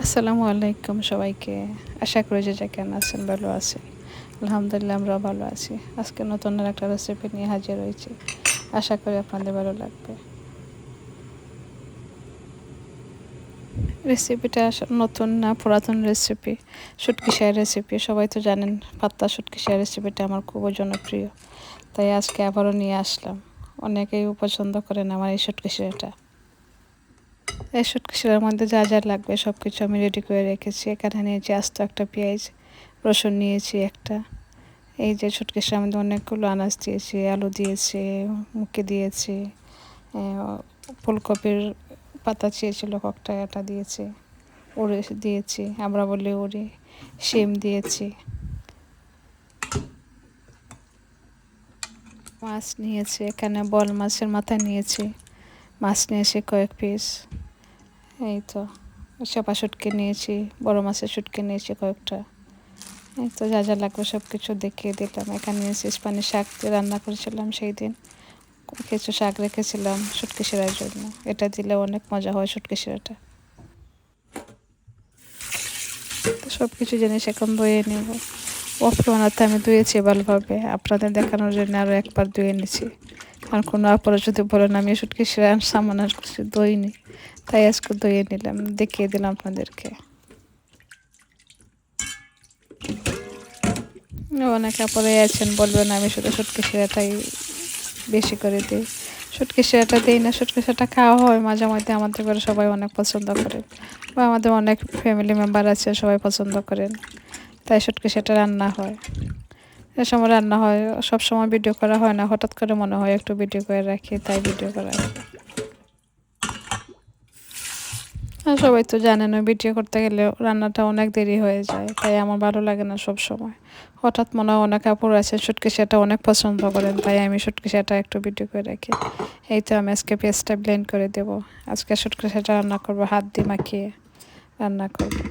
আসসালামু আলাইকুম সবাইকে। আশা করি যে কেমন আছেন, ভালো আছেন। আলহামদুলিল্লাহ আমরাও ভালো আছি। আজকে নতুন একটা রেসিপি নিয়ে হাজির হয়েছি। আশা করি আপনাদের ভালো লাগবে। রেসিপিটা নতুন না, পুরাতন রেসিপি। শুটকি শাকের রেসিপি, সবাই তো জানেন পাতলা শুটকি শাকের রেসিপিটা আমার খুবই জনপ্রিয়। তাই আজকে আবারও নিয়ে আসলাম। অনেকেই পছন্দ করেন আমার এই শুটকি শাকটা। এই শুটকি শাকের মধ্যে যা যা লাগবে সব কিছু আমি রেডি করে রেখেছি। এখানে নিয়েছি আস্ত একটা পেঁয়াজ, রসুন নিয়েছি একটা। এই যে শুটকির মধ্যে অনেকগুলো আনাজ দিয়েছি, আলু দিয়েছি, মুখে দিয়েছি, ফুলকপির পাতা চেয়েছিল কয়েকটা, এটা দিয়েছি, উড়ে দিয়েছি, আমরা বলি উড়ি, শিম দিয়েছি, মাছ নিয়েছি, এখানে বল মাছের মাথা নিয়েছি, মাছ নিয়েছি কয়েক পিস। এই তো চাপা শুটকি নিয়েছি, বড় মাছের শুটকি নিয়েছি কয়েকটা। এই তো যা যা লাগবে সব কিছু দেখিয়ে দিলাম। এখানে নিয়েছি স্প্যানিশ শাক রান্না করেছিলাম সেই দিন, কিছু শাক রেখেছিলাম শুটকি শিরার জন্য। এটা দিলে অনেক মজা হয় শুটকি শিরাটা। তো সব কিছু জিনিস এখন ধুয়ে নেব। ওপরে বানাতে আমি ধুয়েছি ভালোভাবে, আপনাদের দেখানোর জন্য আরও একবার ধুয়ে নিছি। কারণ কোনো আপরে যদি বলেন আমি শুটকি শিরা সামান আর কিছু ধুইনি, তাই আজকে ধুয়ে নিলাম, দেখিয়ে দিলাম আপনাদেরকে। অনেক আপরে আছেন বলবেন আমি শুধু শুটকি শিরাটাই বেশি করে দিই। শুটকি শিরাটা দিই না, শুটকি শিরাটা খাওয়া হয় মাঝে মধ্যে, আমাদের ঘরে সবাই অনেক পছন্দ করেন, বা আমাদের অনেক ফ্যামিলি মেম্বার আছে সবাই পছন্দ করেন, তাই শুটকি শিরাটা রান্না হয়। এ সময় রান্না হয়, সব সময় ভিডিও করা হয় না, হঠাৎ করে মনে হয় একটু ভিডিও করে রাখি, তাই ভিডিও করা হয়। আর সবাই তো জানেন ভিডিও করতে গেলে রান্নাটা অনেক দেরি হয়ে যায়, তাই আমার ভালো লাগে না সব সময়। হঠাৎ মনে হয় অনেক কাপড় আছে শুটকি সেটা অনেক পছন্দ করেন, তাই আমি শুটকি সেটা একটু ভিডিও করে রাখি। এই তো আমি আজকে পেঁয়াজটা ব্লেন্ড করে দেবো। আজকে শুটকি সেটা রান্না করবো, হাত দিয়ে মাখিয়ে রান্না করবো।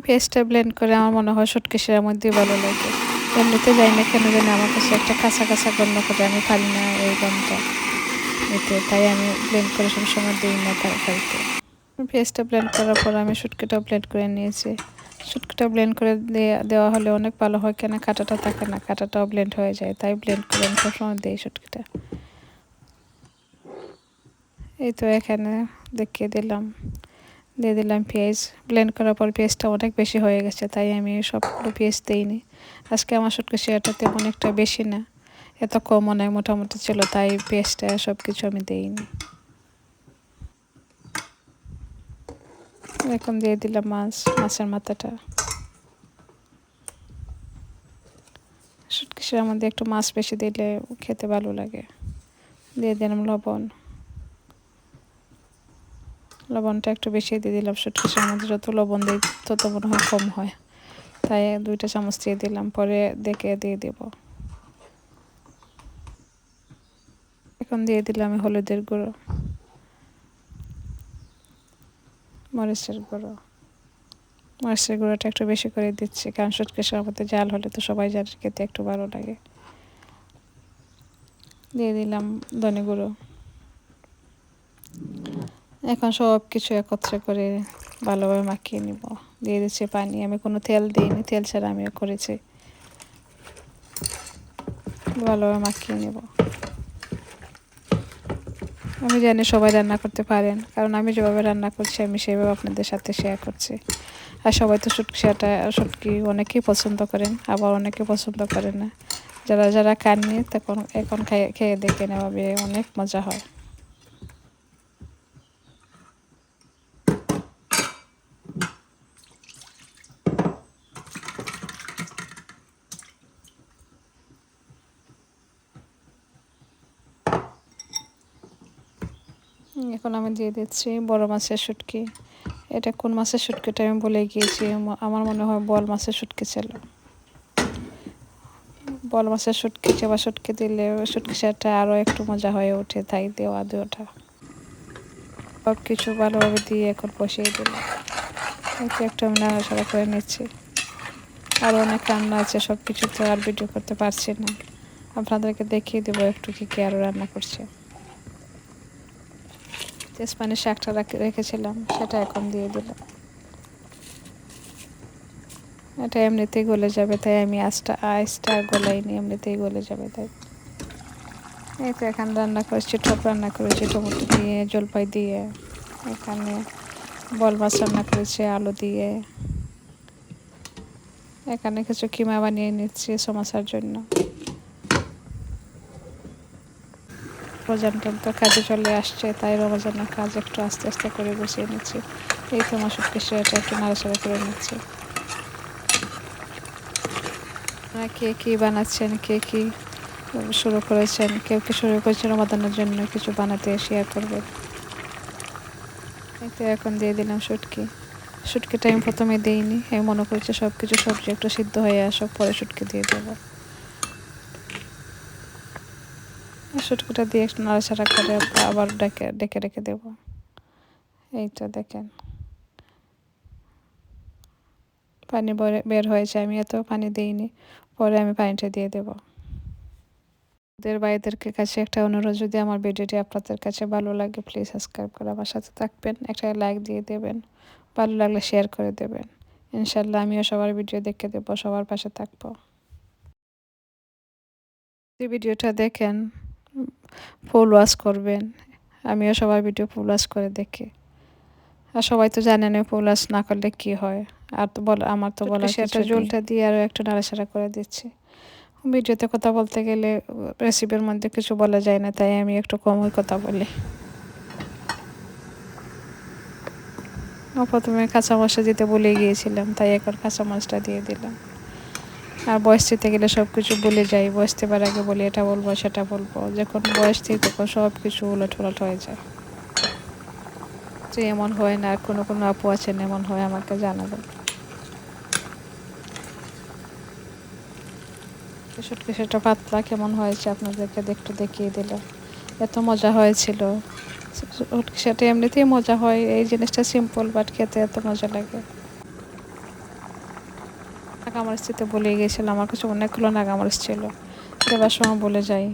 পেঁয়াজটা ব্লেন্ড করে আমার মনে হয় শুটকি সেটার মধ্যে ভালো লাগে। এমনিতে যাই না কেন জানি আমার কাছে একটা কাঁচা কাঁচা গন্ধ করে, আমি পারি না এই গন্ধটা নিতে, তাই আমি ব্লেন্ড করে সবসময় দিই না তরকারিতে। পেঁয়াজটা ব্লেন্ড করার পর আমি শুটকিটাও ব্লেন্ড করে নিয়েছি। শুটকিটা ব্লেন্ড করে দেওয়া হলে অনেক ভালো হয়, কেন কাঁটাটা থাকে না, কাঁটাটাও ব্লেন্ড হয়ে যায়, তাই ব্লেন্ড করে আমি সবসময় দিই শুটকিটা। এই তো এখানে দেখিয়ে দিলাম, দিয়ে দিলাম পেঁয়াজ। ব্লেন্ড করার পর পেঁয়াজটা অনেক বেশি হয়ে গেছে, তাই আমি সবগুলো পেঁয়াজ দিইনি। আজকে আমার শুটকি সেটা তেমন একটা বেশি না, এত কমও নয়, মোটামুটি ছিল, তাই পেঁয়াজটা সব কিছু আমি দিইনি। এখন দিয়ে দিলাম মাছের মাথাটা। শুটকি শিরার মধ্যে একটু মাছ বেশি দিলে খেতে ভালো লাগে। দিয়ে দিলাম লবণটা একটু বেশি দিয়ে দিলাম। শুটকি শিরার মধ্যে যত লবণ দিই তত মনে হয় কম হয়, তাই 2টা চামচ দিয়ে দিলাম, পরে দেখে দিয়ে দেব। এখন দিয়ে দিলাম আমি হলুদের গুঁড়ো, মরিচের গুঁড়ো। মরিচের গুঁড়োটা একটু বেশি করে দিচ্ছি, কারণ শুটকি শিরার মধ্যে জাল হলে তো সবাই জানে খেতে একটু ভালো লাগে। দিয়ে দিলাম ধনে গুঁড়ো। এখন সব কিছু একত্রে করে ভালোভাবে মাখিয়ে নিব। দিয়ে দিচ্ছি পানি, আমি কোনো তেল দিইনি, তেল ছাড়া আমিও করেছি। ভালোভাবে মাখিয়ে নেব। আমি জানি সবাই রান্না করতে পারেন, কারণ আমি যেভাবে রান্না করছি আমি সেভাবে আপনাদের সাথে শেয়ার করছি। আর সবাই তো শুটকি অনেকেই পছন্দ করেন, আবার অনেকে পছন্দ করেন না। যারা যারা খাননি তখন এখন খেয়ে দেখে নেওয়া অনেক মজা হয়। এখন আমি দিয়ে দিচ্ছি বড় মাছের শুটকি। এটা কোন মাছের শুটকিটা আমি বলে গিয়েছি, আমার মনে হয় বল মাছের শুটকি ছিল। বল মাছের শুটকি বা শুটকি দিলে শুটকি সেটা আরও একটু মজা হয়ে ওঠে, তাই দেওয়াটা। সব কিছু ভালোভাবে দিয়ে এখন বসিয়ে দিলাম। একটু আমি নাড়াচাড়া করে নিচ্ছি। আরও অনেক রান্না আছে, সব কিছু তো আর ভিডিও করতে পারছি না, আপনাদেরকে দেখিয়ে দেবো একটু কী কী আরও রান্না করছি। তেজপানের শাকটা রেখেছিলাম, সেটা এখন দিয়ে দিলাম। এটা এমনিতেই গলে যাবে, তাই আমি আইসটা গলাইনি, এমনিতেই গলে যাবে তাই। এই তো এখন রান্না করেছি, টক রান্না করেছি টমেটো দিয়ে, জলপাই দিয়ে। এখানে বল মাছ রান্না করেছি আলু দিয়ে। এখানে কিছু কিমা বানিয়ে নিচ্ছি সমোসার জন্য। রমজান তো কাজে চলে আসছে, তাই রমজানের কাজ একটু আস্তে আস্তে করে গুছিয়ে নিচ্ছি। এই তো আমার শুটকি এটা একটু নাড়াচাড়া করে নিচ্ছি। কে কী বানাচ্ছেন, কে কী শুরু করেছেন, কেউ কি শুরু করেছেন রমাদানের জন্য কিছু বানাতে শেয়ার করবেন। এই তো এখন দিয়ে দিলাম শুটকিটা আমি প্রথমে দিইনি, আমি মনে করছি সব কিছু সবজি একটু সিদ্ধ হয়ে আসুক, পরে শুটকি দিয়ে দেবো। শুটকিটা দিয়ে একটু নাড়াচাড়া করে আবার ডেকে রেখে দেবো। এই তো দেখেন পানি বের হয়েছে, আমি এত পানি দিইনি, পরে আমি পানিটা দিয়ে দেবো। ওদের ভাইদেরকে কাছে একটা অনুরোধ, যদি আমার ভিডিওটি আপনাদের কাছে ভালো লাগে প্লিজ সাবস্ক্রাইব করে আমার সাথে থাকবেন, একটা লাইক দিয়ে দেবেন, ভালো লাগলে শেয়ার করে দেবেন। ইনশাল্লাহ আমিও সবার ভিডিও দেখে দেবো, সবার পাশে থাকবো। যদি ভিডিওটা দেখেন ফুল ওয়াচ করবেন, আমিও সবার ভিডিও ফুল ওয়াচ করে দেখি। আর সবাই তো জানেন ফুল ওয়াচ না করলে কি হয়, আর তো আমার তো বলা সেটা জলটা দিয়ে আরও একটু নাড়াচাড়া করে দিচ্ছি। ভিডিওতে কথা বলতে গেলে রেসিপির মধ্যে কিছু বলা যায় না, তাই আমি একটু কমই কথা বলি। প্রথমে কাঁচামরিচটা দিতে ভুলে গিয়েছিলাম, তাই এখন কাঁচামরিচটা দিয়ে দিলাম। আর বয়স দিতে গেলে সব কিছু ভুলে যাই, বয়স দেবার আগে বলি এটা বলবো সেটা বলবো, যখন বয়স দিই তখন সব কিছু উলট হয়ে যায়। তো এমন হয় না, আর কোনো আপু আছেন এমন হয় আমাকে জানাবেন। শুটকি সেটা পাতলা কেমন হয়েছে আপনাদেরকে একটু দেখিয়ে দিলাম, এত মজা হয়েছিল। সেটা এমনিতেই মজা হয়, এই জিনিসটা সিম্পল বাট খেতে এত মজা লাগে। নাগামরিচ দিতে বলে গিয়েছিলাম, আমার কাছে অনেকগুলো নাগামরিচ ছিল, দেওয়ার সময় বলে যাই,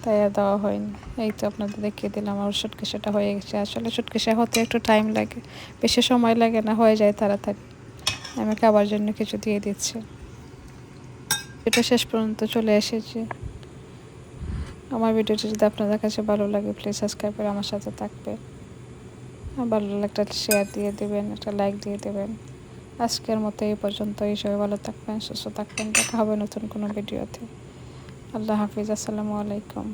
তাই আর দেওয়া হয়নি। এই তো আপনাদের দেখিয়ে দিলাম আমার শুটকি সেটা হয়ে গেছে। আসলে শুটকি হতে একটু টাইম লাগে, বেশি সময় লাগে না, হয়ে যায় তাড়াতাড়ি। আমি খাবার জন্য কিছু দিয়ে দিচ্ছি। এটা শেষ পর্যন্ত চলে এসেছি। আমার ভিডিওটি যদি আপনাদের কাছে ভালো লাগে প্লিজ সাবস্ক্রাইব করে আমার সাথে থাকবে, ভালো লাগলে একটা শেয়ার দিয়ে দেবেন, একটা লাইক দিয়ে দেবেন। আজকের মতো এই পর্যন্তই, সবাই ভালো থাকবেন, সুস্থ থাকবেন, দেখা হবে নতুন কোনো ভিডিওতে। আল্লাহ হাফিজ, আসসালামু আলাইকুম।